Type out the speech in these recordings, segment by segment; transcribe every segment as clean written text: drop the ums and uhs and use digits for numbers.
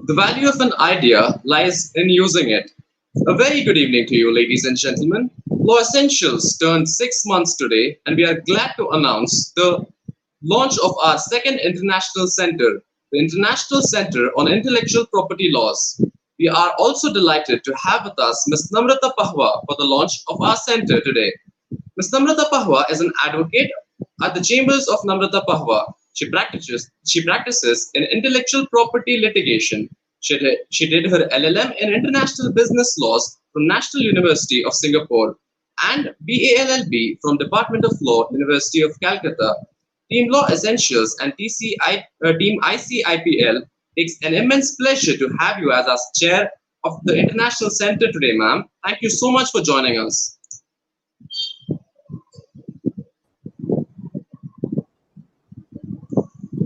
The value of an idea lies in using it. A very good evening to you, ladies and gentlemen. Law Essentials turned 6 months today, and we are glad to announce the launch of our second international center, the International Center on Intellectual Property Laws. We are also delighted to have with us Ms. Namrata Pahwa for the launch of our center today. Ms. Namrata Pahwa is an advocate at the Chambers of Namrata Pahwa. She practices in intellectual property litigation. She did her LLM in international business laws from National University of Singapore and BALLB from Department of Law, University of Calcutta. Team Law Essentials and Team Ic-Ipl takes an immense pleasure to have you as our chair of the International Center today, ma'am. Thank you so much for joining us.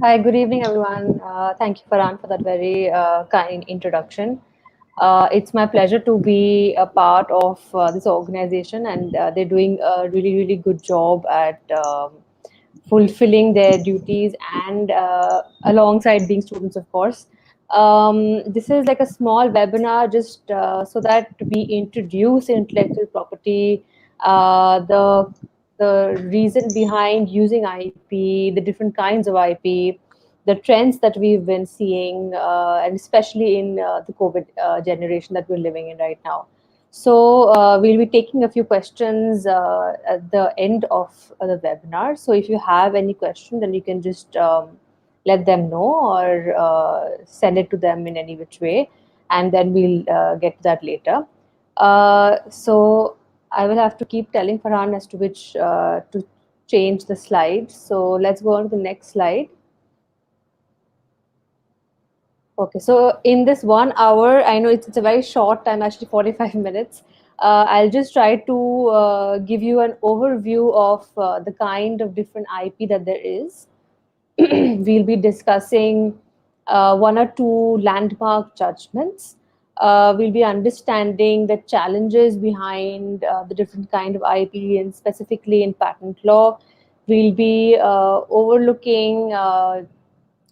Hi, good evening, everyone. Thank you, Farhan, for that very kind introduction. It's my pleasure to be a part of this organization, and they're doing a really, really good job at fulfilling their duties and alongside being students, of course. This is like a small webinar just so that we introduce intellectual property, the reason behind using IP, the different kinds of IP, the trends that we've been seeing, and especially in the COVID generation that we're living in right now. So we'll be taking a few questions at the end of the webinar. So if you have any question, then you can just let them know or send it to them in any which way, and then we'll get to that later. So I will have to keep telling Farhan as to which to change the slide. So let's go on to the next slide. Okay, so in this 1 hour, I know it's a very short time, actually 45 minutes. I'll just try to give you an overview of the kind of different IP that there is. We'll be discussing one or two landmark judgments. We'll be understanding the challenges behind the different kind of IP, and specifically in patent law. We'll be overlooking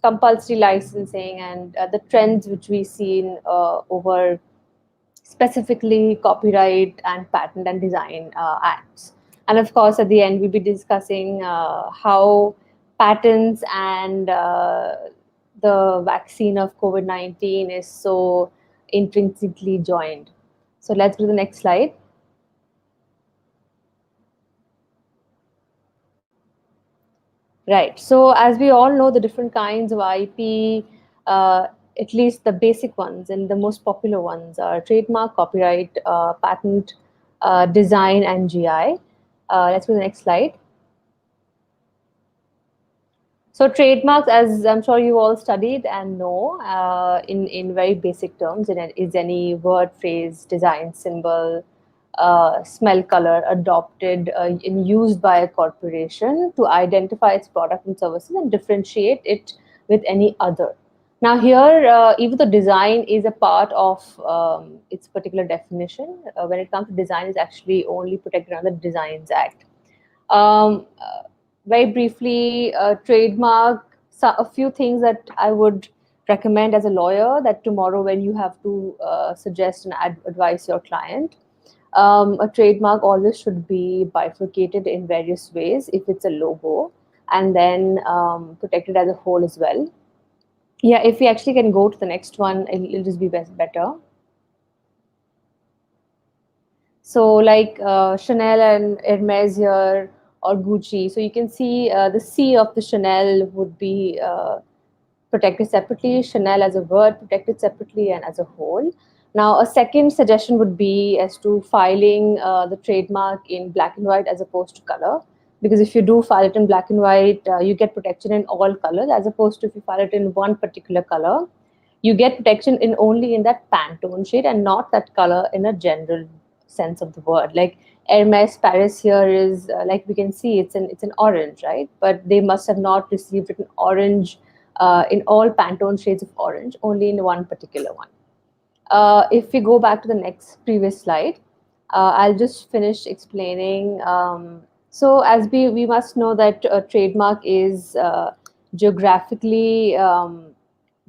compulsory licensing and the trends which we see in, over specifically copyright and patent and design acts. And of course, at the end, we'll be discussing how patents and the vaccine of COVID-19 is so intrinsically joined. So let's go to the next slide. Right. So as we all know, the different kinds of IP, at least the basic ones and the most popular ones are trademark, copyright, patent, design, and GI. Let's go to the next slide. So trademarks, as I'm sure you all studied and know, in very basic terms, is any word, phrase, design, symbol, smell, color adopted and used by a corporation to identify its product and services and differentiate it with any other. Now here, even the design is a part of its particular definition. When it comes to design, it's actually only protected under the Designs Act. Very briefly, trademark, a few things that I would recommend as a lawyer that tomorrow when you have to suggest and advise your client, a trademark always should be bifurcated in various ways if it's a logo, and then protected as a whole as well. Yeah, if we actually can go to the next one, it'll just be better. So like Chanel and Hermes here, or Gucci. So you can see the C of the Chanel would be protected separately, Chanel as a word protected separately and as a whole. Now, a second suggestion would be as to filing the trademark in black and white as opposed to color. Because if you do file it in black and white, you get protection in all colors, as opposed to if you file it in one particular color, you get protection in only in that Pantone shade and not that color in a general sense of the word. Like Hermes Paris here is like we can see it's an orange, right? But they must have not received it in orange in all Pantone shades of orange, only in one particular one. If we go back to the next previous slide, I'll just finish explaining. So as we must know that a trademark is geographically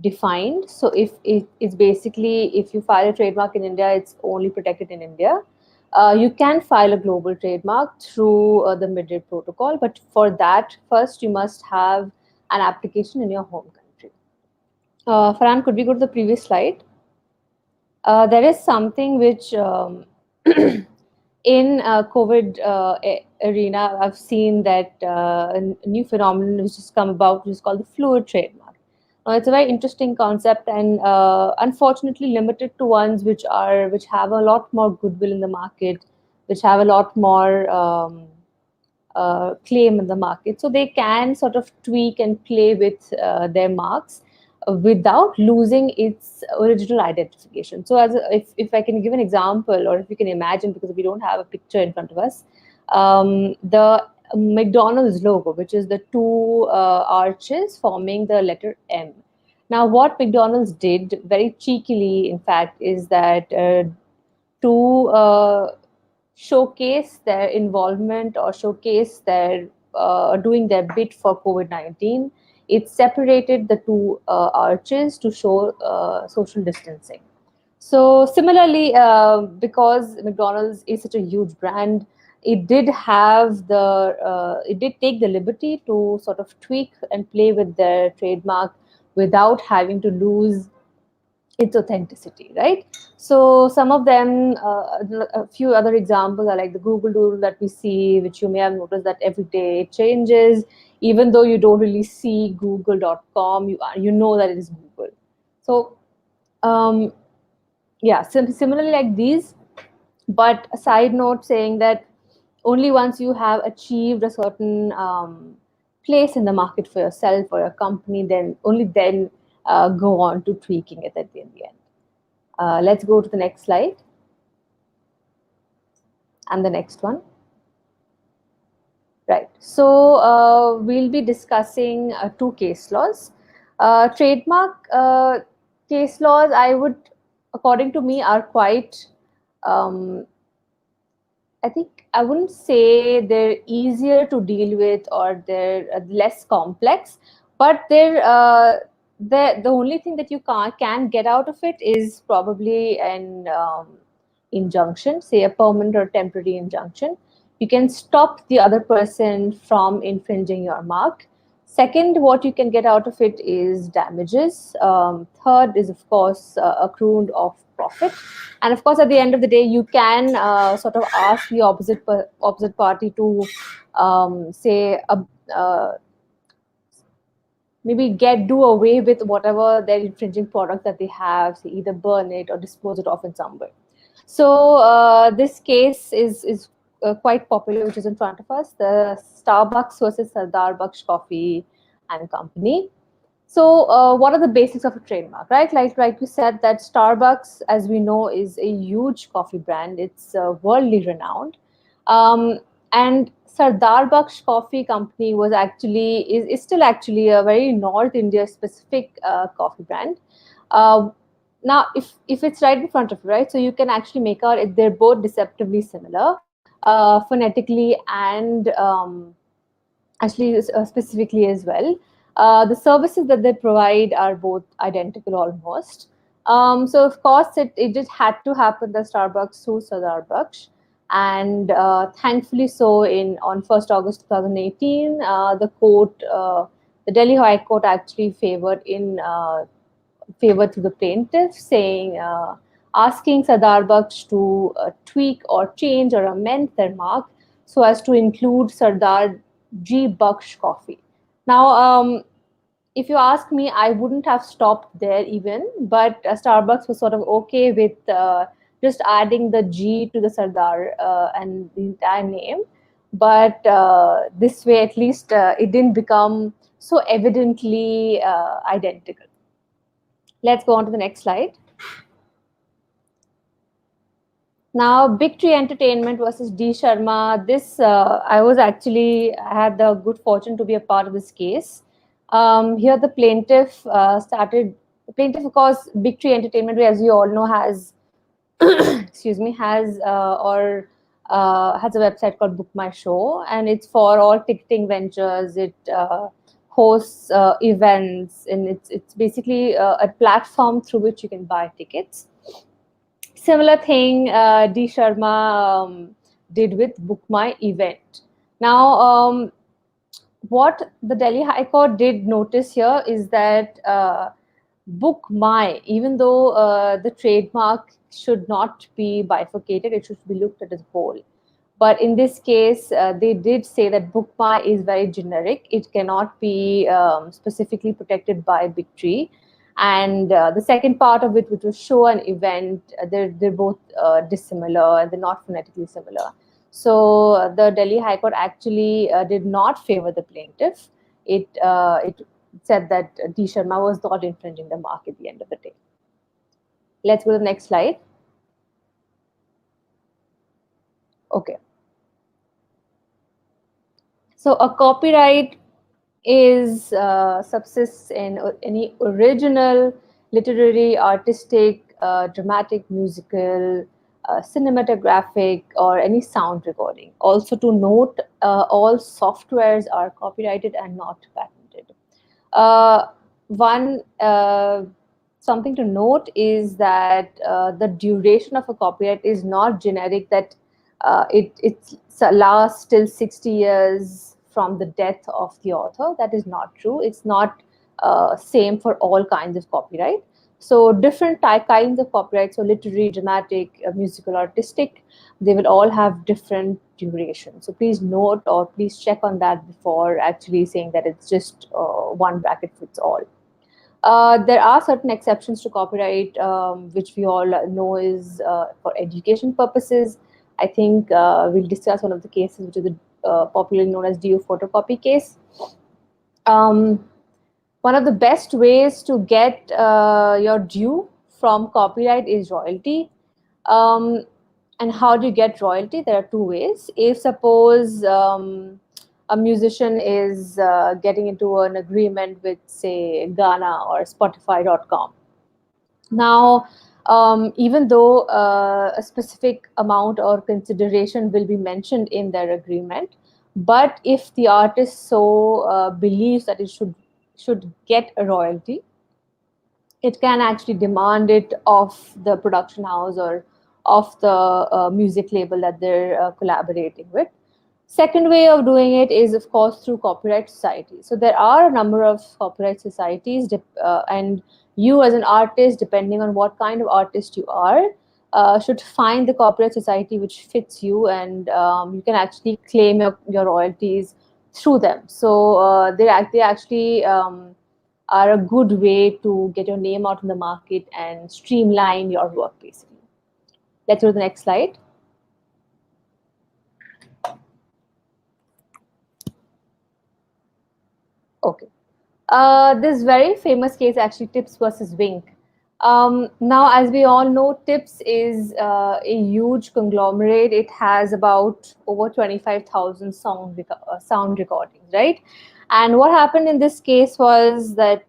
defined. So if it's basically, if you file a trademark in India, it's only protected in India. You can file a global trademark through the Madrid Protocol, but for that, first you must have an application in your home country. Farhan, could we go to the previous slide? There is something which in COVID arena, I've seen that a new phenomenon which has come about, which is called the fluid trademark. Now, it's a very interesting concept, and unfortunately limited to ones which have a lot more goodwill in the market, which have a lot more claim in the market. So they can sort of tweak and play with their marks without losing its original identification. So, if I can give an example, or if you can imagine, because we don't have a picture in front of us, the McDonald's logo, which is the two arches forming the letter M. Now, what McDonald's did very cheekily, in fact, is that to showcase their involvement or showcase their doing their bit for COVID-19, it separated the two arches to show social distancing. So similarly, because McDonald's is such a huge brand, it did take the liberty to sort of tweak and play with their trademark without having to lose its authenticity, right? So some of them, a few other examples are like the Google Doodle that we see, which you may have noticed that every day it changes. Even though you don't really see google.com, you know that it is Google. So um, yeah, similarly like these, but a side note saying that only once you have achieved a certain place in the market for yourself or your company, then only then go on to tweaking it at the end. Let's go to the next slide and the next one. Right. So we'll be discussing two case laws. Trademark case laws, I would, according to me, are quite, um, I think I wouldn't say they're easier to deal with or they're less complex, but the only thing that you can get out of it is probably an injunction, say a permanent or temporary injunction. You can stop the other person from infringing your mark. Second, what you can get out of it is damages. Third is, of course, accrued of profit. And of course, at the end of the day, you can sort of ask the opposite party to say maybe do away with whatever their infringing product that they have, say either burn it or dispose it off in some way. So this case is quite popular, which is in front of us, the Starbucks versus Sardar Baksh Coffee and Company. So what are the basics of a trademark, right? Like you said, that Starbucks, as we know, is a huge coffee brand. It's worldly renowned. And Sardar Baksh Coffee Company is still actually a very North India specific coffee brand. Uh, Now, if it's right in front of you, right, so you can actually make out they're both deceptively similar, phonetically and actually specifically as well. The services that they provide are both identical almost. So of course, it just had to happen that Starbucks sued Starbucks, and thankfully so on 1st August 2018, the Delhi High Court actually favored to the plaintiff, saying asking Sardar Baksh to tweak or change or amend their mark so as to include Sardar G. Baksh Coffee. Now, if you ask me, I wouldn't have stopped there even, but Starbucks was sort of okay with just adding the G to the Sardar and the entire name. But this way, at least, it didn't become so evidently identical. Let's go on to the next slide. Now, Big Tree Entertainment versus Dsharma. I had the good fortune to be a part of this case. Here, the plaintiff The plaintiff, of course, Big Tree Entertainment, as you all know, has excuse me, has a website called Book My Show, and it's for all ticketing ventures. It hosts events, and it's basically a platform through which you can buy tickets. Similar thing Dsharma did with Book My Event. Now, what the Delhi High Court did notice here is that Book My, even though the trademark should not be bifurcated, it should be looked at as whole. But in this case, they did say that Book My is very generic. It cannot be specifically protected by Big Tree. And the second part of it, which was show an event, they're both dissimilar and they're not phonetically similar. So the Delhi High Court actually did not favor the plaintiff. It said that D. Sharma was not infringing the mark at the end of the day. Let's go to the next slide. Okay. So a copyright is subsists in any original, literary, artistic, dramatic, musical, cinematographic, or any sound recording. Also to note, all softwares are copyrighted and not patented. Uh, one something to note is that the duration of a copyright is not generic, that it lasts till 60 years from the death of the author. That is not true. It's not same for all kinds of copyright. So different kinds of copyright, so literary, dramatic, musical, artistic, they will all have different duration. So please note or please check on that before actually saying that it's just one bracket fits all. There are certain exceptions to copyright, which we all know is for education purposes. I think we'll discuss one of the cases, which is the popularly known as DU photocopy case. Um, One of the best ways to get your due from copyright is royalty. Um, and how do you get royalty? There are two ways. If suppose a musician is getting into an agreement with, say, Ghana or Spotify.com. Now, even though a specific amount or consideration will be mentioned in their agreement, but if the artist so believes that it should get a royalty, it can actually demand it of the production house or of the music label that they're collaborating with. Second way of doing it is, of course, through copyright societies. So there are a number of copyright societies, and you as an artist, depending on what kind of artist you are, should find the copyright society which fits you, and you can actually claim your royalties through them. So they actually are a good way to get your name out in the market and streamline your work, basically. Let's go to the next slide. Okay. This very famous case, actually, Tips versus Wink. Now, as we all know, Tips is a huge conglomerate. It has about over 25,000 sound recordings, right? And what happened in this case was that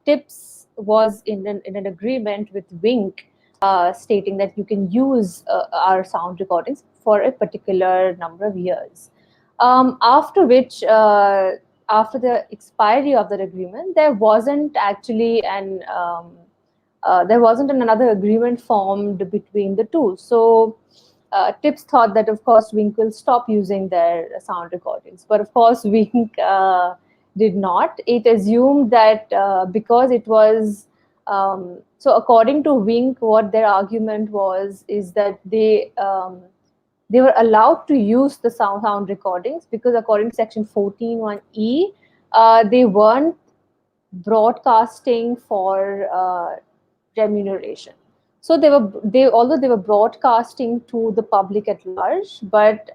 Tips was in an agreement with Wink, stating that you can use our sound recordings for a particular number of years. After which, after the expiry of that agreement, there wasn't actually another agreement formed between the two. So Tips thought that, of course, Wink will stop using their sound recordings, but of course, Wink did not. It assumed that because it was so, according to Wink, what their argument was is that they were allowed to use the sound recordings because, according to Section 14(1)(e), they weren't broadcasting for remuneration. So although they were broadcasting to the public at large, but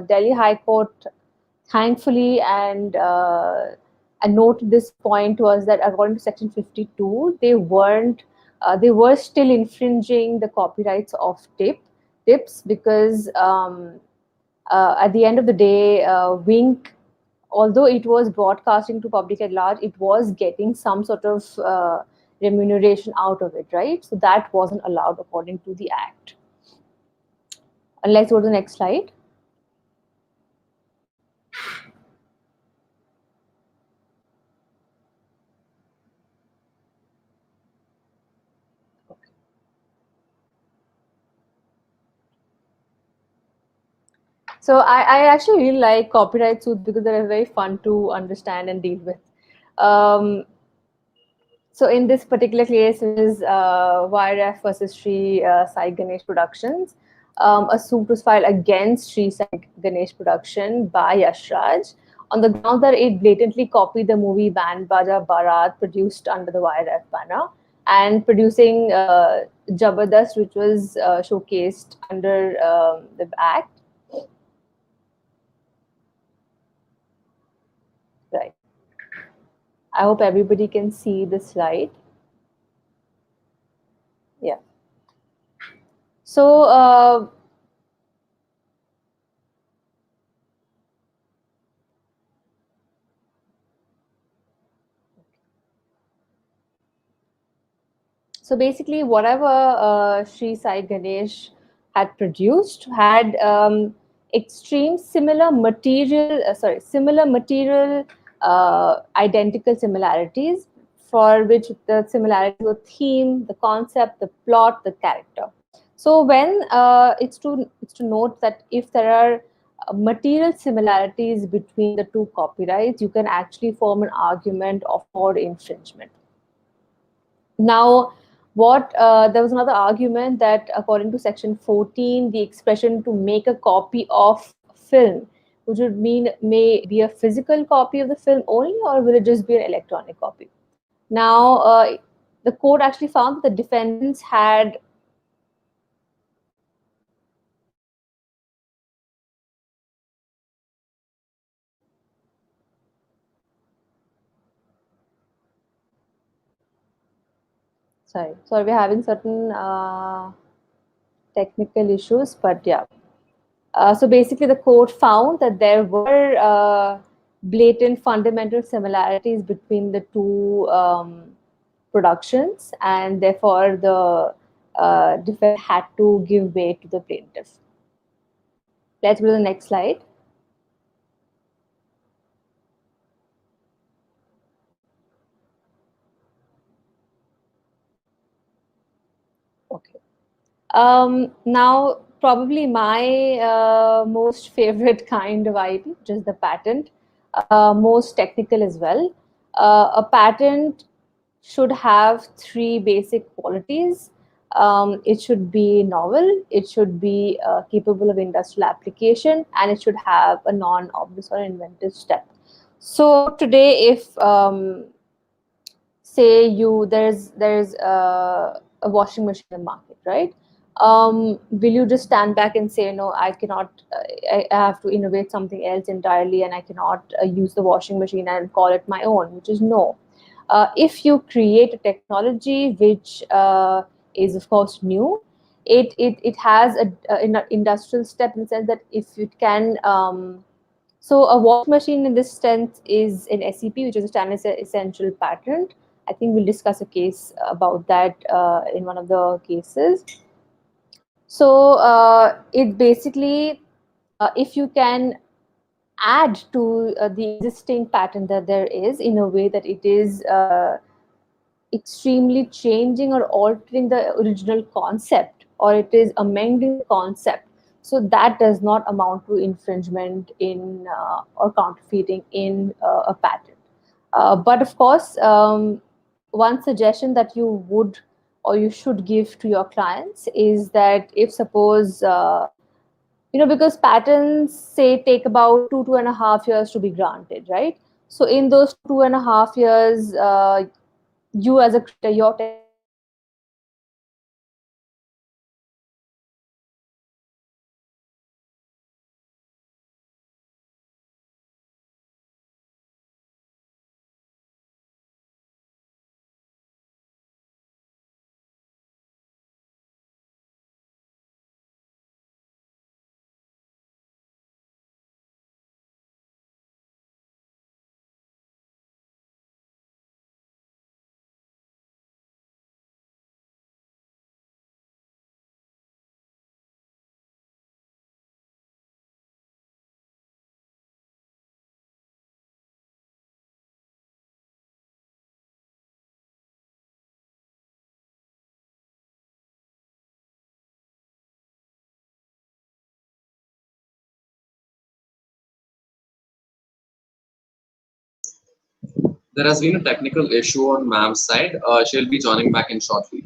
Delhi High Court, thankfully, and noted this point was that according to Section 52, they were still infringing the copyrights of Tips because at the end of the day, Wink, although it was broadcasting to public at large, it was getting some sort of remuneration out of it, right? So that wasn't allowed according to the Act. And let's go to the next slide. So I actually really like copyright suits because they're very fun to understand and deal with. Um, so in this particular case, which is YRF versus Sri Sai Ganesh Productions, a suit was filed against Sri Sai Ganesh Production by Yashraj on the ground that it blatantly copied the movie Band Baja Barat produced under the YRF banner and producing Jabardast, which was showcased under the act. Right. I hope everybody can see the slide. Yeah. So, so basically, whatever Sri Sai Ganesh had produced had extreme similar material, identical similarities, for which the similarities were theme, the concept, the plot, the character. So when it's to note that if there are material similarities between the two copyrights, you can actually form an argument of for infringement. Now, what there was another argument that according to Section 14, the expression to make a copy of film, which would mean may be a physical copy of the film only, or will it just be an electronic copy? Now, the court actually found that the defendants had sorry, we're having certain technical issues, but yeah. So basically, the court found that there were blatant fundamental similarities between the two productions, and therefore the defendant had to give way to the plaintiff. Let's go to the next slide. Okay. Now, probably my most favorite kind of IP, which is the patent, most technical as well. A patent should have three basic qualities. It should be novel, it should be capable of industrial application, and it should have a non-obvious or inventive step. So today, if say you there's a washing machine in the market, right? Will you just stand back and say, no, I cannot, I have to innovate something else entirely, and I cannot use the washing machine and call it my own? Which is no. If you create a technology which is of course new, it has an industrial step in the sense that if it can so a wash machine in this sense is an SEP, which is a standard essential patent. I think we'll discuss a case about that in one of the cases. So it basically, if you can add to the existing patent that there is in a way that it is extremely changing or altering the original concept, or it is amending the concept, so that does not amount to infringement in or counterfeiting in a patent. But of course, one suggestion that you would or you should give to your clients is that if suppose because patents say take about 2.5 years to be granted, right? So in those 2.5 years, you as a creator, your technology should be innovative enough There has been a technical issue on ma'am's side. She'll be joining back in shortly.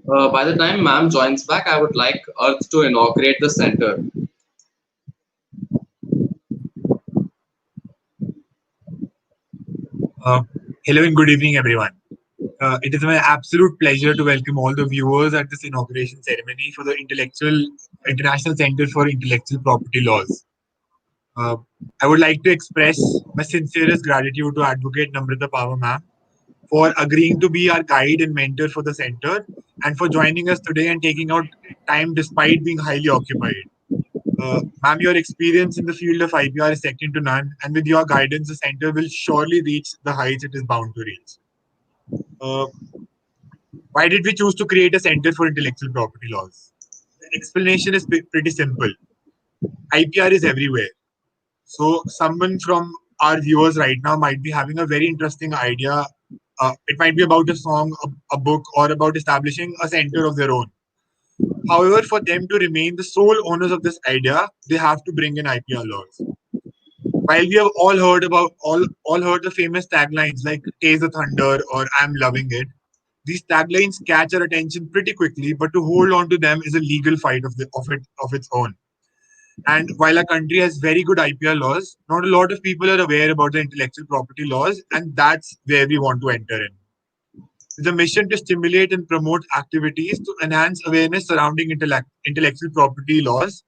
By the time ma'am joins back, I would like Earth to inaugurate the center. Uh, Hello and good evening, everyone. It is my absolute pleasure to welcome all the viewers at this inauguration ceremony for the International Center for Intellectual Property Laws. Uh, I would like to express my sincerest gratitude to Advocate Namrata Pahwa ma'am for agreeing to be our guide and mentor for the center and for joining us today and taking out time despite being highly occupied. Ma'am, your experience in the field of IPR is second to none, and with your guidance, the center will surely reach the heights it is bound to reach. Uh, why did we choose to create a center for intellectual property laws? The explanation is pretty simple. IPR is everywhere. So, someone from our viewers right now might be having a very interesting idea. It might be about a song, a book, or about establishing a center of their own. However, for them to remain the sole owners of this idea, they have to bring in IPR laws. While we have all heard the famous taglines like "Taste the Thunder" or "I'm loving it," these taglines catch our attention pretty quickly, but to hold on to them is a legal fight of its own. And while our country has very good IPR laws, not a lot of people are aware about the intellectual property laws, and that's where we want to enter in. With a mission to stimulate and promote activities to enhance awareness surrounding intellectual property laws,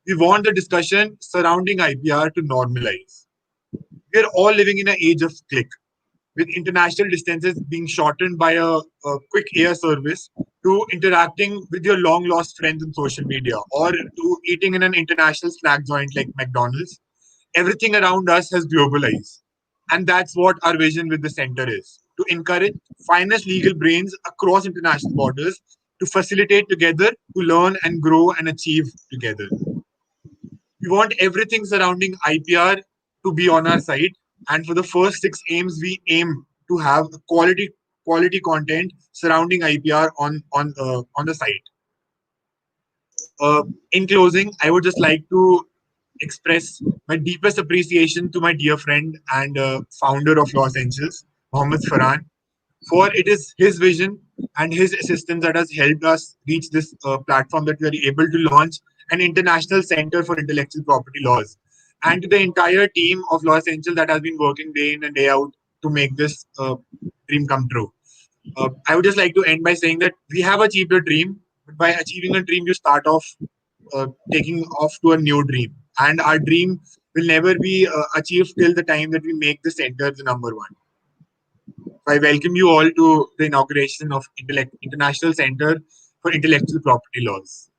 we want the discussion surrounding IPR to normalize. We are all living in an age of click, with international distances being shortened by a quick air service to interacting with your long lost friends on social media or to eating in an international snack joint like McDonald's. Everything around us has globalized. And that's what our vision with the center is to encourage finest legal brains across international borders to facilitate together, to learn and grow and achieve together. We want everything surrounding IPR to be on our side. And for the first six aims, we aim to have quality content surrounding IPR on the site. In closing, I would just like to express my deepest appreciation to my dear friend and founder of Law Essentials, Mohammed Farhan, For it is his vision and his assistance that has helped us reach this platform that we are able to launch an international center for intellectual property laws, and to the entire team of Law Essential that has been working day in and day out to make this dream come true. I would just like to end by saying that we have achieved a dream, but by achieving a dream, you start off taking off to a new dream. And our dream will never be achieved till the time that we make the center the number one. So I welcome you all to the inauguration of International Center for Intellectual Property Laws.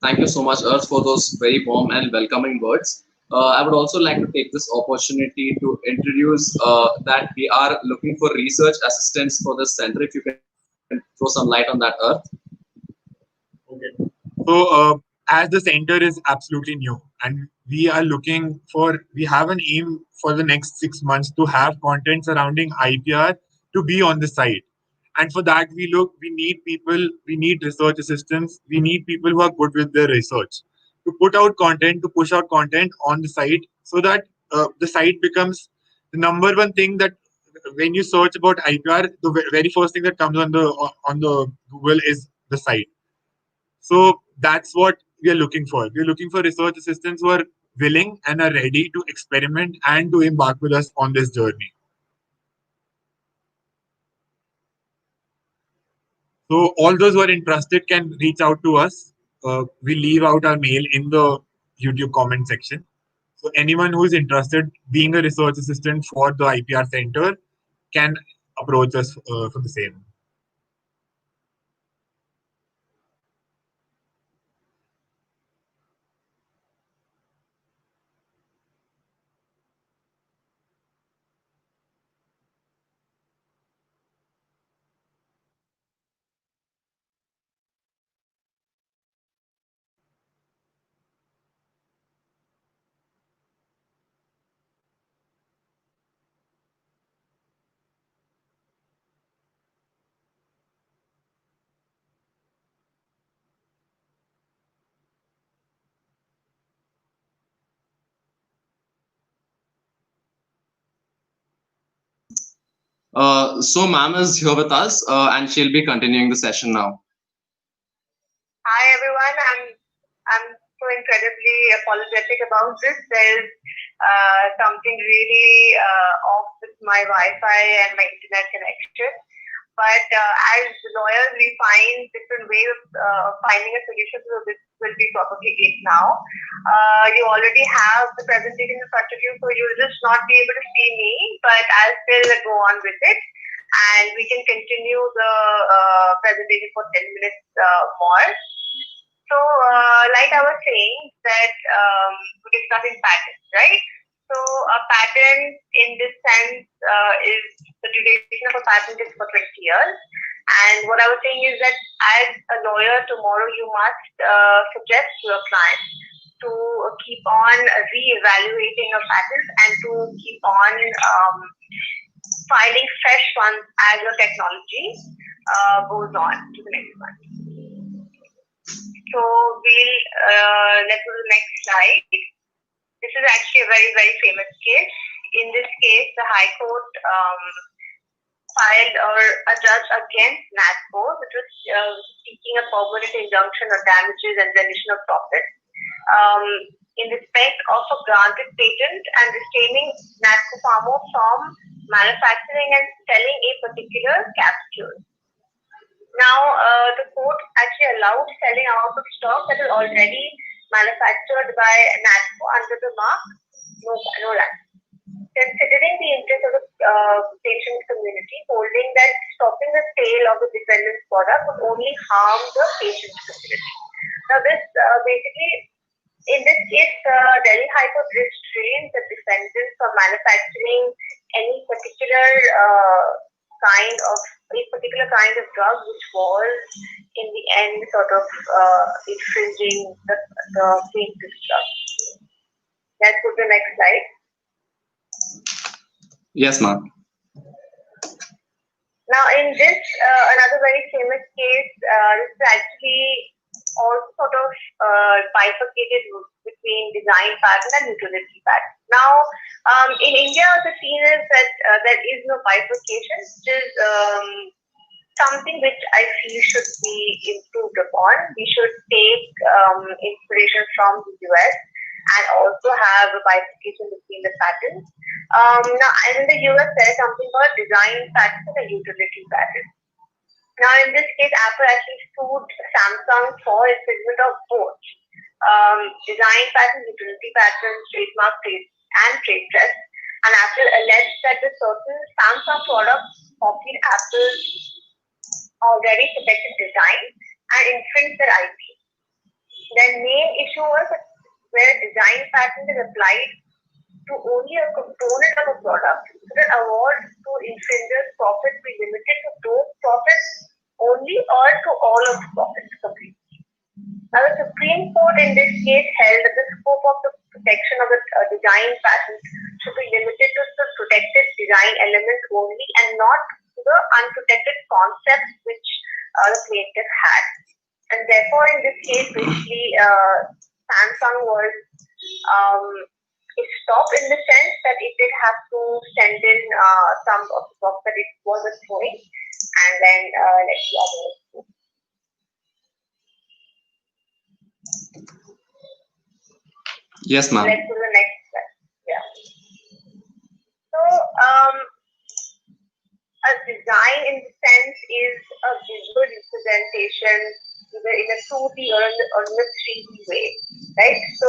Thank you so much, Earth, for those very warm and welcoming words. I would also like to take this opportunity to introduce that we are looking for research assistants for this center. If you can throw some light on that, Earth. Okay. So, as the center is absolutely new, and we have an aim for the next 6 months to have content surrounding IPR to be on the site. And for that, we need people, we need research assistants, we need people who are good with their research to put out content, to push out content on the site so that the site becomes the number one thing that when you search about IPR, the very first thing that comes on the Google is the site. So that's what we are looking for. We are looking for research assistants who are willing and are ready to experiment and to embark with us on this journey. So all those who are interested can reach out to us. We leave out our mail in the YouTube comment section. So anyone who is interested being a research assistant for the IPR Center can approach us for the same. So, ma'am is here with us, and she'll be continuing the session now. Hi everyone, I'm so incredibly apologetic about this. There's something really off with my Wi-Fi and my internet connection. But as lawyers, we find different ways of finding a solution, so this will be probably it now. You already have the presentation in front of you, so you'll just not be able to see me, but I'll still go on with it. And we can continue the presentation for 10 minutes more. So, like I was saying, that we're discussing patents, right? So, a patent in this sense is the duration of a patent is for 20 years. And what I was saying is that as a lawyer, tomorrow you must suggest to your client to keep on re-evaluating a patent and to keep on filing fresh ones as your technology goes on to the next one. So let's go to the next slide. This is actually a very, very famous case. In this case, the High Court filed or adjudged against NATCO, which was seeking a permanent injunction of damages and rendition of profit in respect of a granted patent and restraining NATCO Pharma from manufacturing and selling a particular capsule. Now, the court actually allowed selling out of stock that is already manufactured by NATCO under the mark no license. Considering the interest of the patient community, holding that stopping the sale of the defendant's product would only harm the patient's community. Now, this basically, in this case, Delhi High Court restrained the defendant from manufacturing any particular kind of drug which was in the end sort of infringing the plaintiff's drug. Let's go to the next slide. Yes, ma'am. Now, in this, another very famous case, this is actually also sort of bifurcated between design patent and utility patent. Now, in India, the scene is that there is no bifurcation, which is something which I feel should be improved upon. We should take inspiration from the US and also have a bifurcation between the patents. Now, in the US, there is something called design patent and a utility patent. Now, in this case, Apple actually sued Samsung for infringement of both design patent, utility patent, trademark, and trade dress. And Apple alleged that the certain Samsung products copied Apple's already protected design and infringed their IP. The main issue was that where design patent is applied to only a component of a product, so that award to infringers profit be limited to those profits only or to all of the profits completely. Now, the Supreme Court in this case held that the scope of the protection of the design patent should be limited to the protected design element only and not to the unprotected concepts which the plaintiff had. And therefore, in this case, basically, Samsung was stopped in the sense that it did have to send in some of the books that it wasn't showing, and then let's see others. Yes, ma'am. Let's go to the next slide. Yeah. So, a design in the sense is a visual representation either in a 2D or in a 3D way, right? So,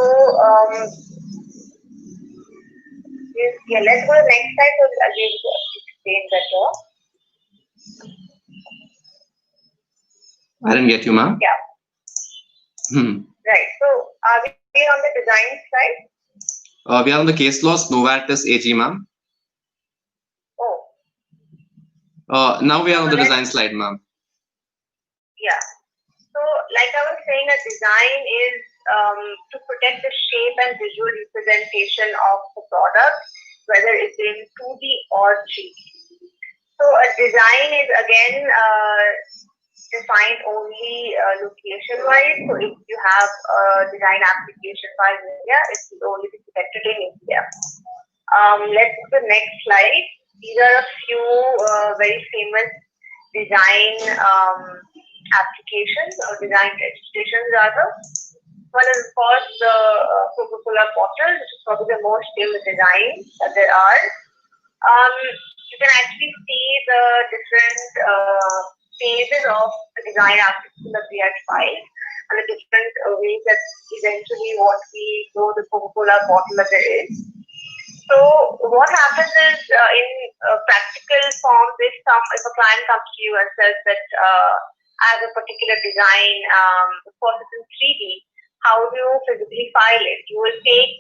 yeah, let's go to the next slide so I'll be able to explain better. I didn't get you, ma'am. Yeah. Right. So, are we on the design side? We are on the case laws, Novartis AG, ma'am. Oh. Now we are on the design slide, ma'am. Yeah. So, like I was saying, a design is to protect the shape and visual representation of the product, whether it's in 2D or 3D. So, a design is again defined only location-wise. So, if you have a design application file in India, it will only be protected in India. Let's go to the next slide. These are a few very famous design applications or design registrations rather. One is of course the Coca-Cola bottle, which is probably the most famous design that there are. You can actually see the different phases of the design application that we had filed and the different ways that eventually what we know the Coca-Cola bottle that there is. So what happens is in practical form, if a client comes to you and says that as a particular design, of course it's in 3D, how do you physically file it? You will take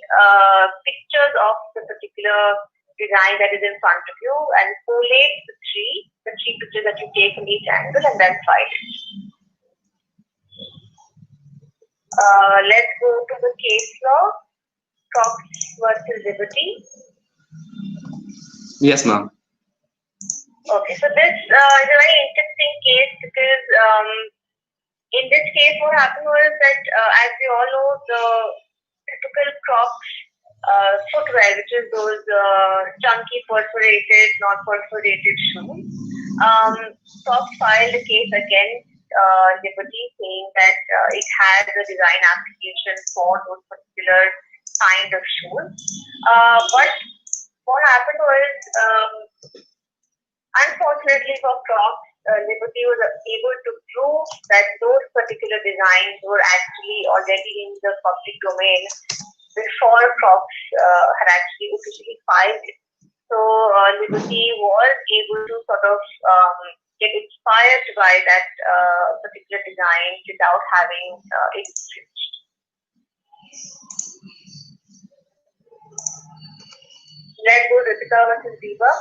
pictures of the particular design that is in front of you and collate the three pictures that you take from each angle and then file it. Let's go to the case law, Cox versus Liberty. Yes, ma'am. Okay, so this is a very interesting case because in this case what happened was that as we all know, the typical Crocs footwear, which is those chunky perforated, not perforated shoes, Crocs filed a case against Liberty saying that it has a design application for those particular kind of shoes. But what happened was, unfortunately for Crocs, Liberty was able to prove that those particular designs were actually already in the public domain before Crocs had actually officially filed it. So Liberty was able to sort of get inspired by that particular design without having it infringed. Let's go Ritika versus Diva.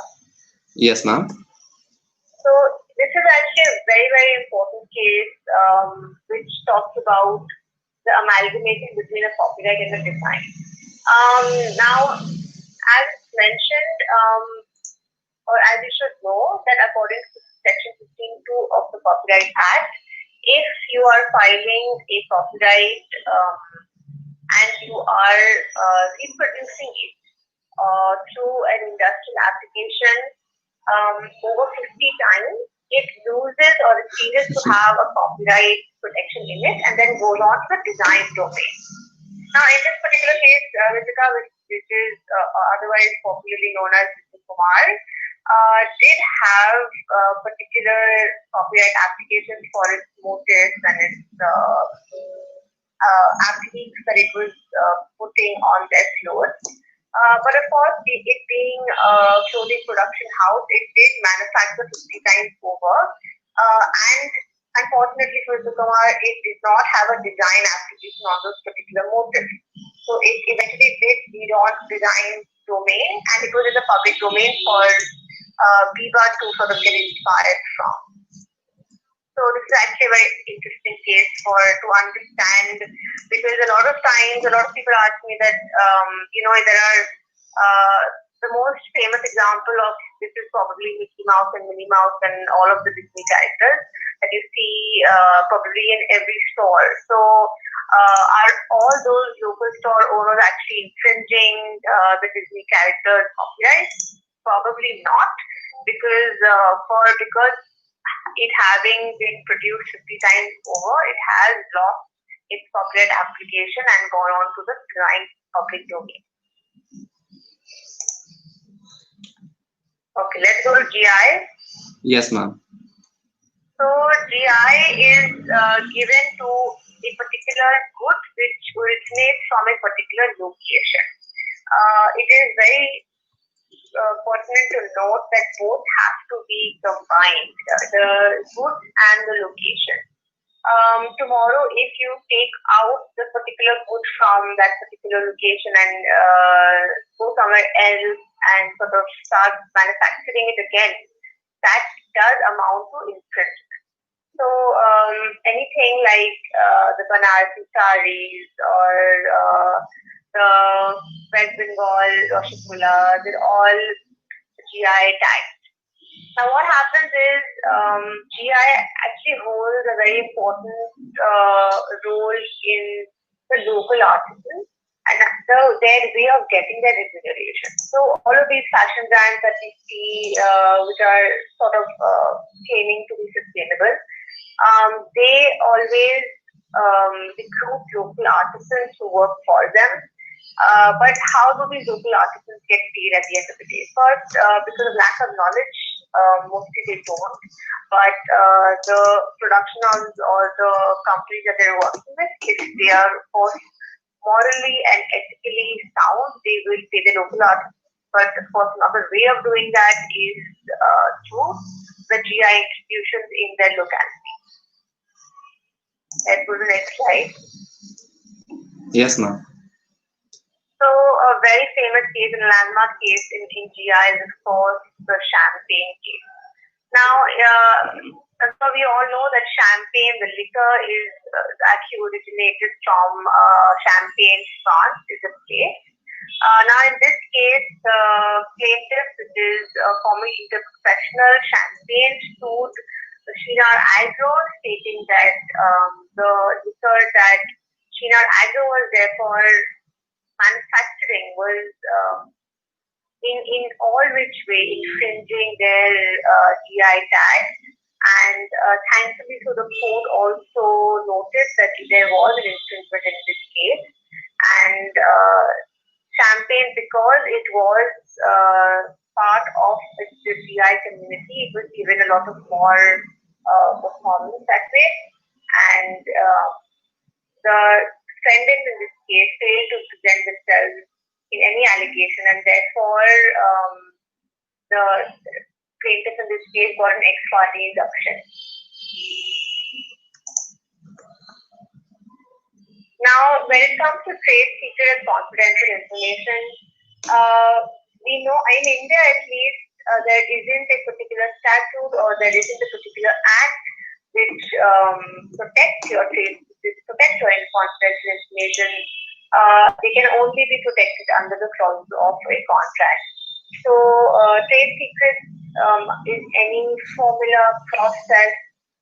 Yes, ma'am. So this is actually a very, very important case which talks about the amalgamation between a copyright and a design. Now, as mentioned, or as you should know, that according to Section 15(2) of the Copyright Act, if you are filing a copyright and you are reproducing it through an industrial application over 50 times, it loses or it ceases to have a copyright protection in it and then goes on to the design domain. Now, in this particular case, Ritika, which is otherwise popularly known as Kumar, did have particular copyright applications for its motifs and its appliques that it was putting on their clothes. But of course, it being a clothing production house, it did manufacture 50 times over. And unfortunately for Kumar, it did not have a design application on those particular motifs. So it eventually did lead on design domain, and it was in the public domain for Biba to sort of get inspired from. So this is actually a very interesting case to understand, because a lot of times, a lot of people ask me that, there are the most famous example of this is probably Mickey Mouse and Minnie Mouse and all of the Disney characters that you see probably in every store. So are all those local store owners actually infringing the Disney characters' copyright? Probably not, because it having been produced 50 times over, it has lost its copyright application and gone on to the public domain. Okay, let's go to GI. Yes, ma'am. So GI is given to a particular good which originates from a particular location. It is very pertinent to note that both have to be combined, the good and the location. Tomorrow, if you take out the particular good from that particular location and go somewhere else and sort of start manufacturing it again, that does amount to infringement. So anything like the Banarasi saris or the West Bengal Rashgulla, they're all GI tagged. Now what happens is GI actually holds a very important role in the local artisans and their way of getting their remuneration. So all of these fashion brands that we see which are sort of claiming to be sustainable, they always recruit local artisans to work for them. But how do these local artisans get paid at the end of the day? First, because of lack of knowledge, mostly they don't. But the production houses or the companies that they're working with, if they are of course morally and ethically sound, they will pay the local artists. But of course, another way of doing that is through the GI institutions in their locality. Let's go to the next slide. Yes, ma'am. So a very famous case and landmark case in GI is of course the champagne case. Now, so we all know that champagne, the liquor, is actually originated from Champagne, France, is the case. Now, in this case, the plaintiff, which is former interprofessional Champagne, sued Shinar Agro, stating that the liquor that Shinar Agro was therefore manufacturing was in all which way infringing their GI tag. And thankfully, so the court also noticed that there was an infringement in this case. And Champagne, because it was part of the GI community, it was given a lot of more performance that way. And the defendant in this case failed to present themselves in any allegation, and therefore the plaintiff in this case got an ex parte induction. Now, when it comes to trade secret and confidential information, we know in India at least there isn't a particular statute or there isn't a particular act which protects your trade secrets, protects your confidential information. They can only be protected under the clause of a contract. So, trade secrets is any formula, process,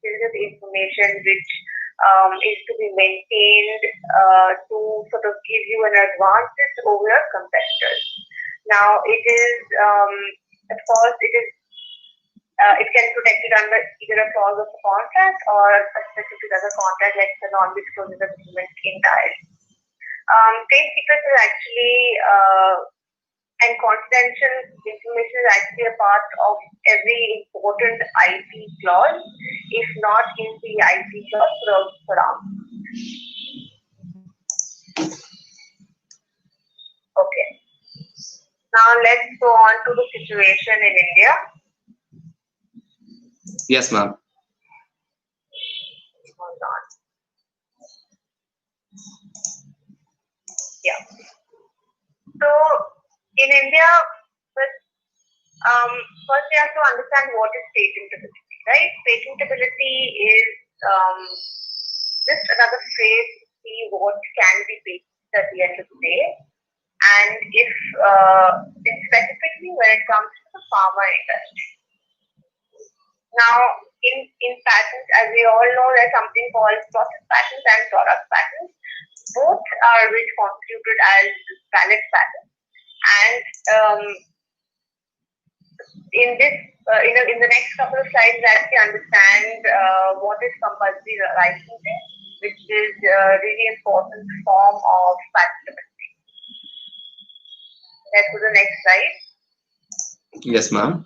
sensitive information which is to be maintained to sort of give you an advantage over your competitors. Now, it is, of course, it can protect it under either a clause of a contract or a specific other contract like the non-disclosure agreement entirely. Trade secrets is actually and confidential information is actually a part of every important IP clause. If not in the IP clause, also around. Okay. Now let's go on to the situation in India. Yes, ma'am. Hold on. Yeah. So in India, first we have to understand what is patentability, right? Patentability is just another phrase to see what can be patented at the end of the day. And if specifically when it comes to the pharma industry. Now, in patents, as we all know, there's something called process patents and product patents. Both are which constituted as valid patents. And in the next couple of slides, we actually understand what is compulsory licensing, which is a really important form of patentability. Let's go to the next slide. Yes, ma'am.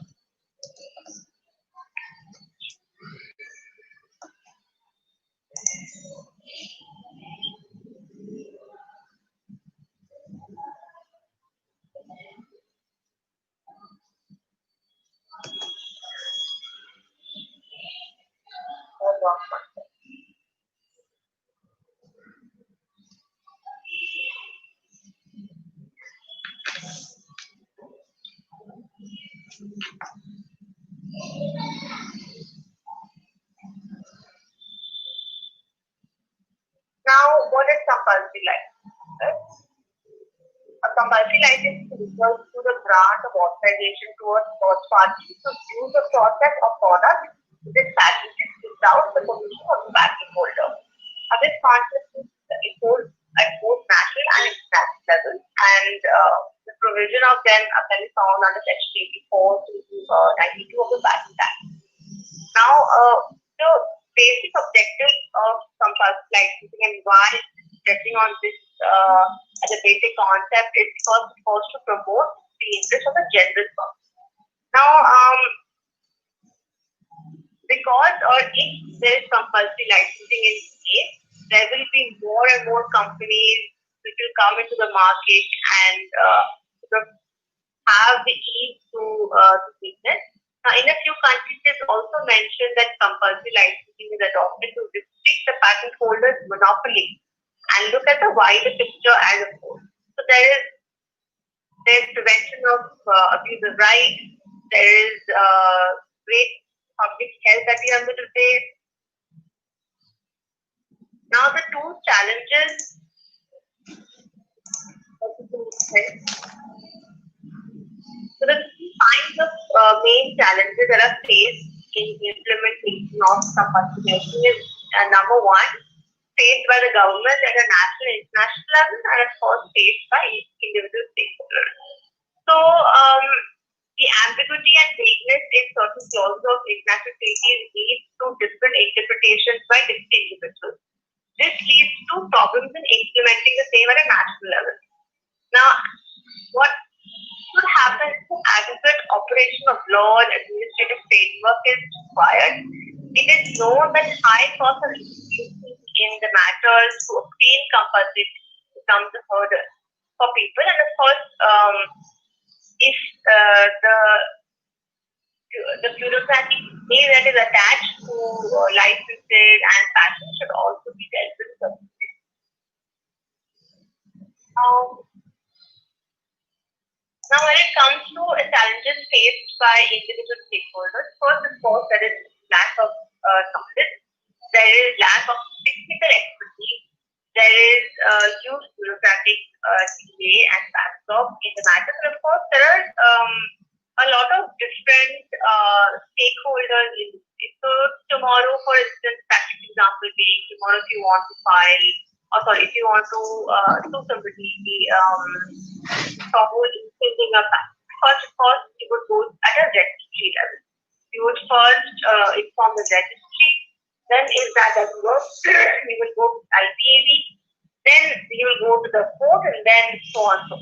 Now, what is compulsory license? A compulsory license refers to the grant of authorization to a third party to use a process or product which is patented without the permission of the patent holder. Now, this concept is enforced at both national and international levels, and the provision of them can be found under Section 84 to 92 of the Patent Act. Now, the basic objective of compulsory licensing and why stressing on this as a basic concept is first to promote the interest of the general public. Now, because or if there is compulsory licensing in place, there will be more and more companies which will come into the market and have the ease to business. Now, in a few countries, it is also mentioned that compulsory licensing is adopted to restrict the patent holder's monopoly and look at the wider picture as a whole. So there's prevention of abuse of rights. There is great public health at the end of the day. Now the two challenges. So the two kinds of main challenges that are faced in implementation of compulsory licensing is number one, faced by the government at a national and international level, and of course faced by individual stakeholders. So the ambiguity and vagueness in certain clauses of international treaties leads to different interpretations by different individuals. This leads to problems in implementing the same at a national level. Now, what should happen is an adequate operation of law and administrative framework is required. It is known that high cost of in the matters to obtain compulsory becomes a hurdle for people, and of course, if the bureaucratic way that is attached to licenses and patents should also be dealt with. Now, when it comes to challenges faced by individual stakeholders, first, of course, there is lack of knowledge, there is lack of technical expertise, there is huge bureaucratic delay and backlog in the matter. And of course, there are a lot of different stakeholders in it. So, to tomorrow, for instance, practical example being tomorrow, if you want to file, or sorry, if you want to sue somebody for infringing a patent, first of all, you would go at a registry level. You would first inform the registry. Then, if that doesn't work, you will go to IPAB. Then you will go to the court, and then so on. So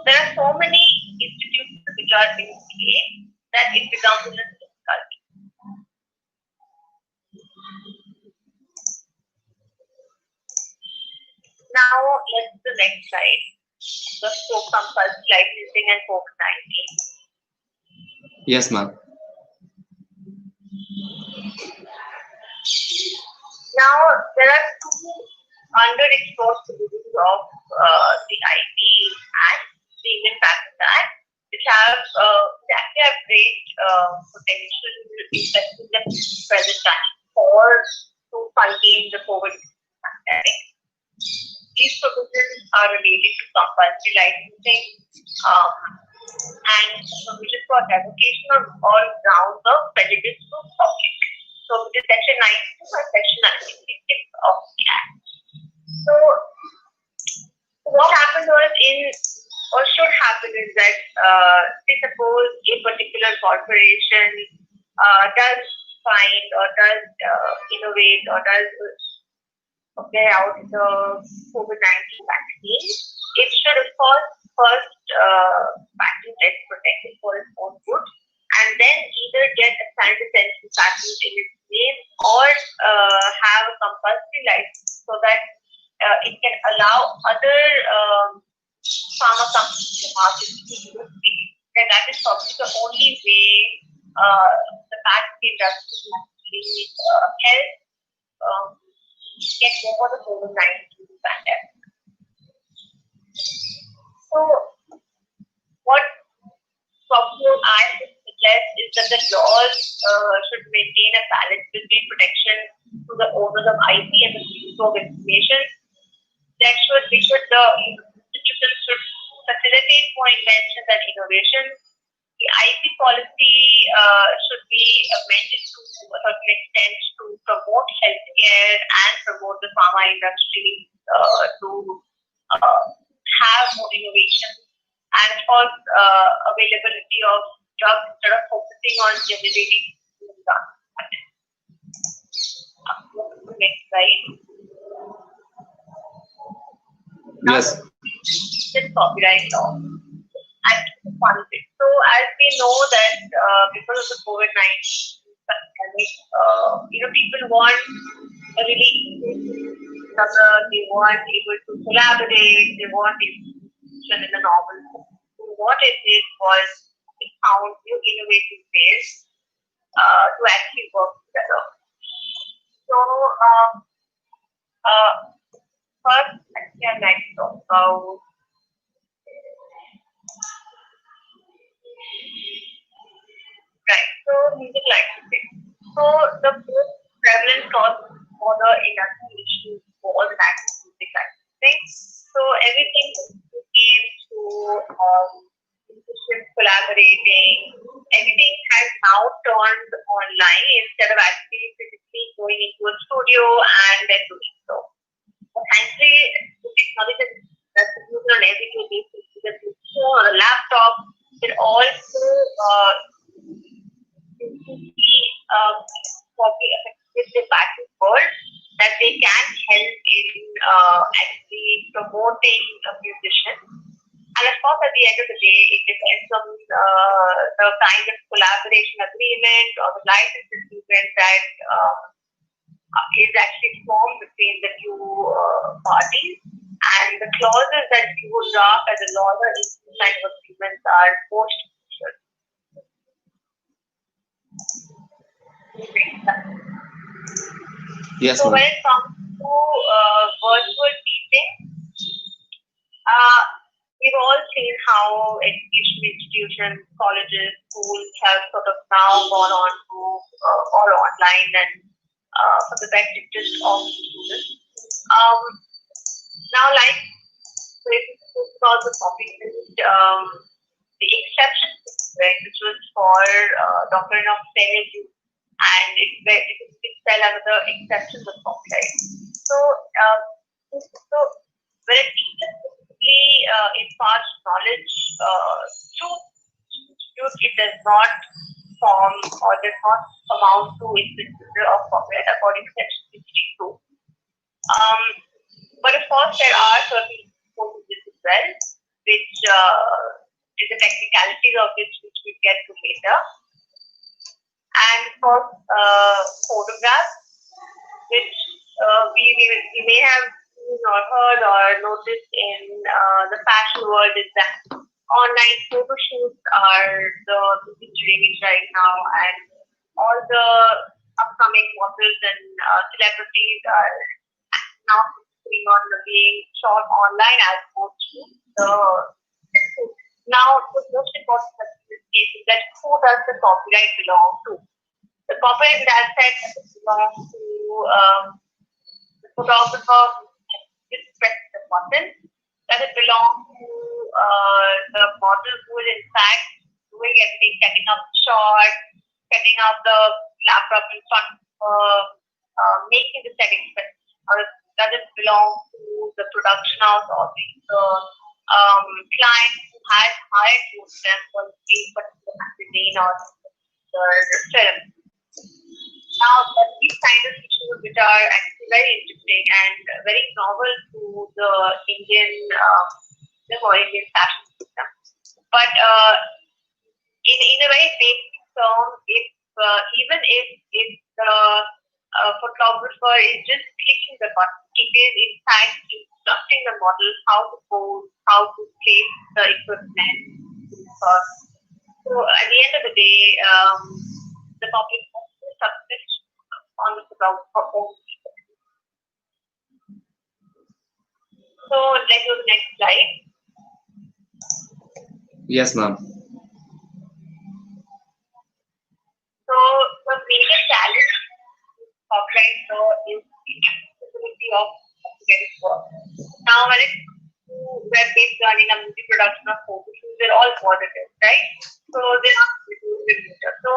there are so many institutions which are in play that it becomes a little difficult. Now, let's the next slide. The scope compulsory licensing and COVID-19. Yes, ma'am. Now, there are two underexplored solutions of the IP Act, the Indian Patent Act, which actually have great potential, especially in the present time, to fighting the COVID pandemic. These provisions are related to compulsory licensing and provisions for revocation on all grounds of prejudice to public. So, it is section 92 and section 96 of the Act. So, what happened was or should happen is that, say suppose a particular corporation does find or does innovate or does carry out the COVID-19 vaccine, it should of course first patent it, protect it for its own good, and then either get a standard essential patent in its name or have a compulsory license so that it can allow other pharma companies in the market to use it. And that is probably the only way the patent industry can actually help get over the COVID-19 pandemic. So, what I would suggest is that the laws should maintain a balance between protection to the owners of IP and the use of information. The institutions should facilitate more inventions and innovation. The IP policy should be amended to a certain extent to promote healthcare and promote the pharma industry to have more innovation and, of course, availability of drugs instead of focusing on generating drugs. Next slide. Yes. This copyright law. And one bit. So, as we know that because of the COVID-19 pandemic, people want a release. They want able to collaborate. They want information in the novel. So what it did was it found new innovative ways to actually work together. So, first, actually, I'd like to talk about music licensing. So, the most prevalent cause for the industry was actually music licensing. So, everything came to musicians collaborating. Everything has now turned online instead of actually physically going into a studio and then doing so. But thankfully, the technology that's used on everyday basis, whether it's a phone or a laptop, it also with the patent world that they can help in actually promoting a musician. And of course, at the end of the day, it depends on the kind of collaboration agreement or the license agreement that is actually formed between the two parties. And the clauses that you would draft as a lawyer in these kind of agreements are most crucial. Yes, so ma'am. when it comes to virtual teaching, we've all seen how education institutions, colleges, schools have sort of now gone on to all online and for the best interest of students. Now, like if you spoke about the topic, the exception, right, which was for doctrine of fair use and it fell under the exceptions of copyright. So, so when it specifically imparts knowledge to it does not form or does not amount to infringement of copyright according to section 62. But of course, there are certain components as well, which is the technicalities of which we get to later. And for photographs, which we may have seen or heard or noticed in the fashion world, is that online photo shoots are the big rage right now, and all the upcoming models and celebrities are now focusing on being shot online as opposed to the. Now, the most important question in this case is that who does the copyright belong to? The copyright, as said, belongs to the photographer who is pressing the button. Does it belong to the model who is in fact doing everything, setting up the shot, setting up the laptop in front of making the settings? Or does it belong to the production house or the client who has hired them for the particular magazine or the film? Now, these kind of issues which are actually very interesting and very novel to the Indian fashion system. But in a very basic term, even if the photographer is just clicking the button, it is in fact instructing the model how to pose, how to place the equipment. So at the end of the day, the topic is subject on the photographer only. So let's go to the next slide. Yes, ma'am. So the major challenge with copyright law is the accessibility of copyright work. Now, when it comes to web-based learning and movie production of photo shoots, they're all positive, right? So they're not related. So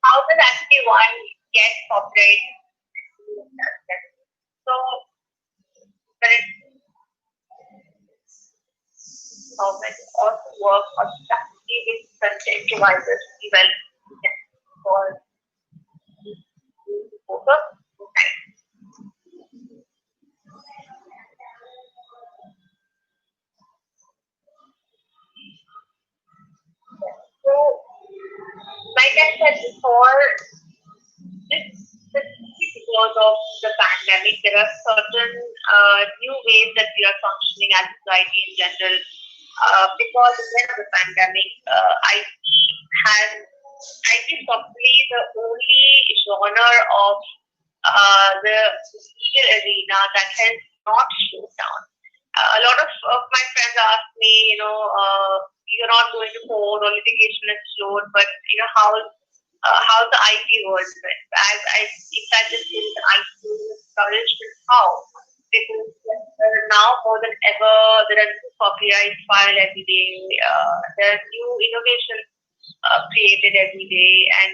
how does actually one get copyright? So when it also work on strategy with content providers well for focus. So, like I said before, because of the pandemic, there are certain new ways that we are functioning as society in general. Because again of the pandemic, IT is probably the only genre of the legal arena that has not slowed down. A lot of my friends ask me, you're not going to court or litigation is slowed, but how's the IT world been? In fact, just in the IT discouraged with how. Because now more than ever, there are new copyrights filed every day. There are new innovations created every day, and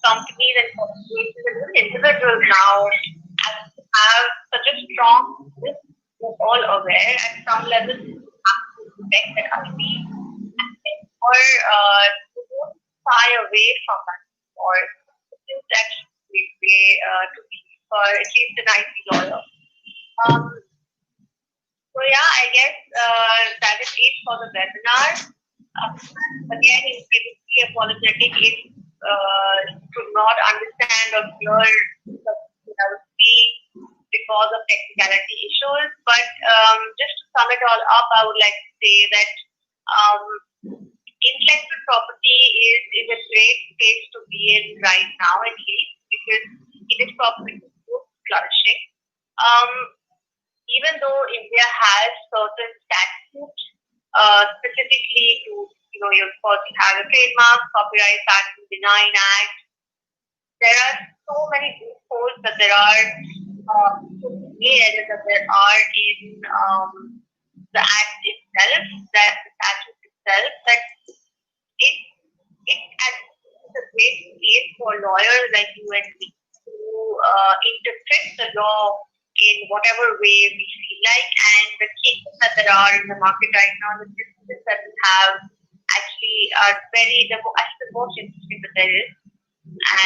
companies and corporations and individuals now have such a strong risk. We're all aware at some level have to protect their IP, or don't shy away from that, or use that way to be for at least an IP lawyer. So yeah, I guess that is it for the webinar. Again, it's basically apologetic if to not understand or hear because of technicality issues. But just to sum it all up, I would like to say that intellectual property is a great space to be in right now, at least, because it is probably flourishing. Even though India has certain statutes specifically to, of course, you have a Trademark, Copyright Patent, Denying Act. There are so many loopholes that there are that there are in the act itself, that the statute itself, that it a great place for lawyers like you and me to interpret the law in whatever way we feel like, and the cases that there are in the market right now, the businesses that we have actually are actually the most interesting that there is.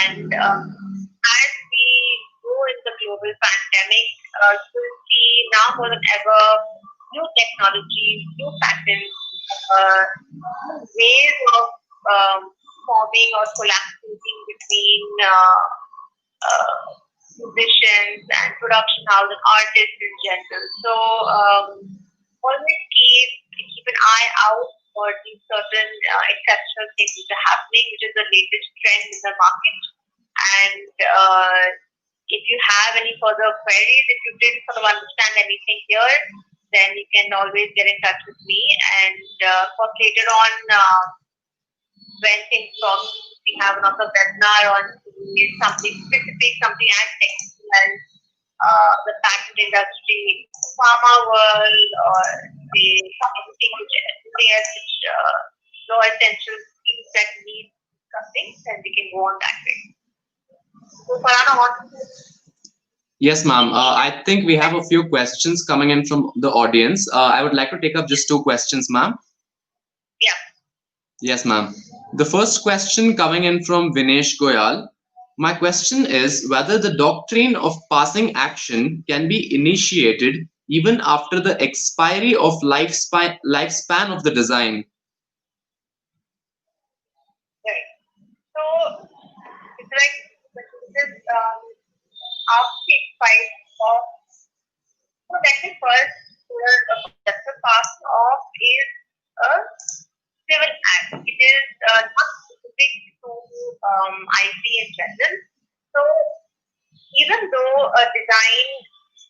And as we go in the global pandemic, you'll see now more than ever new technologies, new patterns, ways of forming or collaborating between musicians and production houses and artists in general. So always keep an eye out for these certain exceptional things which are happening, which is the latest trend in the market. And if you have any further queries, if you didn't sort of understand anything here, then you can always get in touch with me. And for later on, when things talk, we have another webinar on something specific, something as technical as the patent industry, pharma world, or anything which law essential things that need something, then we can go on that way. So, Farhana, what? Yes, ma'am. I think we have a few questions coming in from the audience. I would like to take up just 2 questions, ma'am. Yeah. Yes, ma'am. The first question coming in from Vinesh Goyal. My question is whether the doctrine of passing action can be initiated even after the expiry of lifespan of the design. Right. So it's like this after the expiry of. So let me first clear the pass off is a civil act. It is not specific to IP in general. So even though a design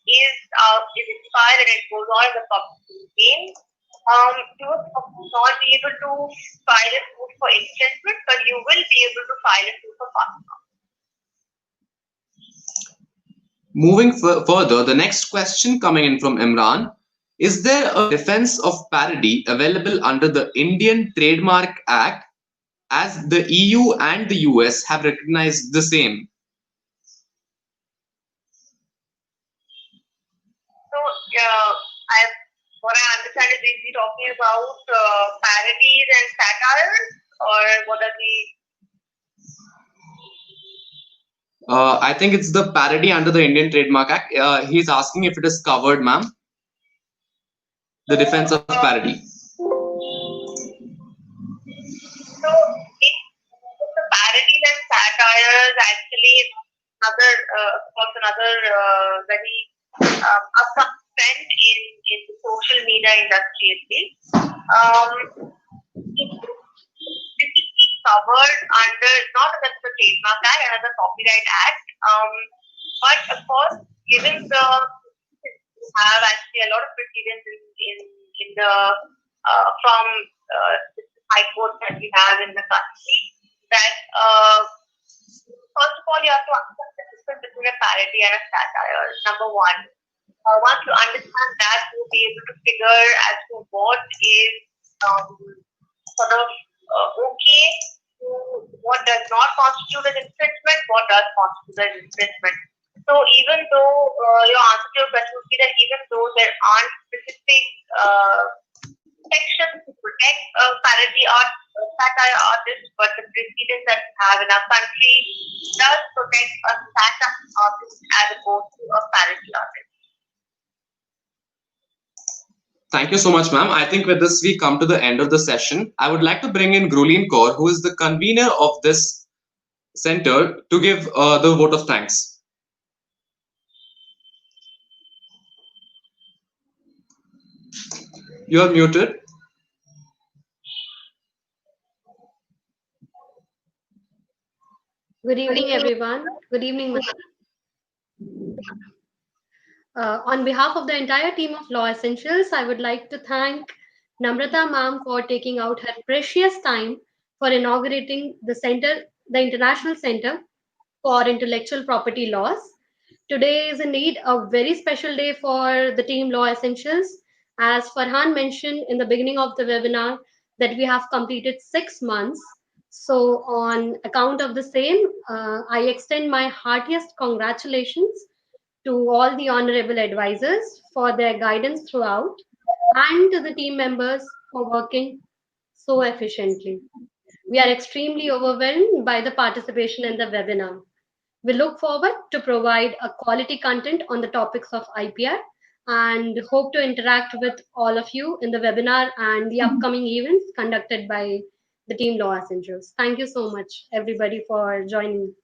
is expired and it goes on in the public domain, you will not be able to file a suit for infringement, but you will be able to file a suit for passing off. Moving further, the next question coming in from Imran. Is there a defense of parody available under the Indian Trademark Act, as the EU and the US have recognized the same? So, what I understand is we're talking about parodies and satires, or what are the? I think it's the parody under the Indian Trademark Act. He's asking if it is covered, ma'am. The defense of parody. So, the parodies and satires actually another very upcoming trend in the social media industry at least. This is covered under not under the Trademark Act, under the Copyright Act. But of course, given the have actually a lot of precedents in the from the high court that we have in the country, that first of all you have to understand the difference between a parody and a satire. Number one, once you understand that, you'll be able to figure as to what is sort of okay, what does not constitute an infringement, what does constitute an infringement. So even though your answer to your question would be that even though there aren't specific sections to protect parody art, satire artists, but the precedents that we have in our country does protect a satire artist as opposed to a parody artist. Thank you so much, ma'am. I think with this we come to the end of the session. I would like to bring in Grulin Kaur, who is the convener of this center, to give the vote of thanks. You are muted. Good evening, everyone. Good evening, ma'am. On behalf of the entire team of Law Essentials, I would like to thank Namrata ma'am for taking out her precious time for inaugurating the center, the International Center for Intellectual Property Laws. Today is indeed a very special day for the team Law Essentials. As Farhan mentioned in the beginning of the webinar, that we have completed 6 months So, on account of the same, I extend my heartiest congratulations to all the honorable advisors for their guidance throughout and to the team members for working so efficiently. We are extremely overwhelmed by the participation in the webinar. We look forward to provide a quality content on the topics of IPR and hope to interact with all of you in the webinar and the upcoming events conducted by the team Law Essentials. Thank you so much, everybody, for joining.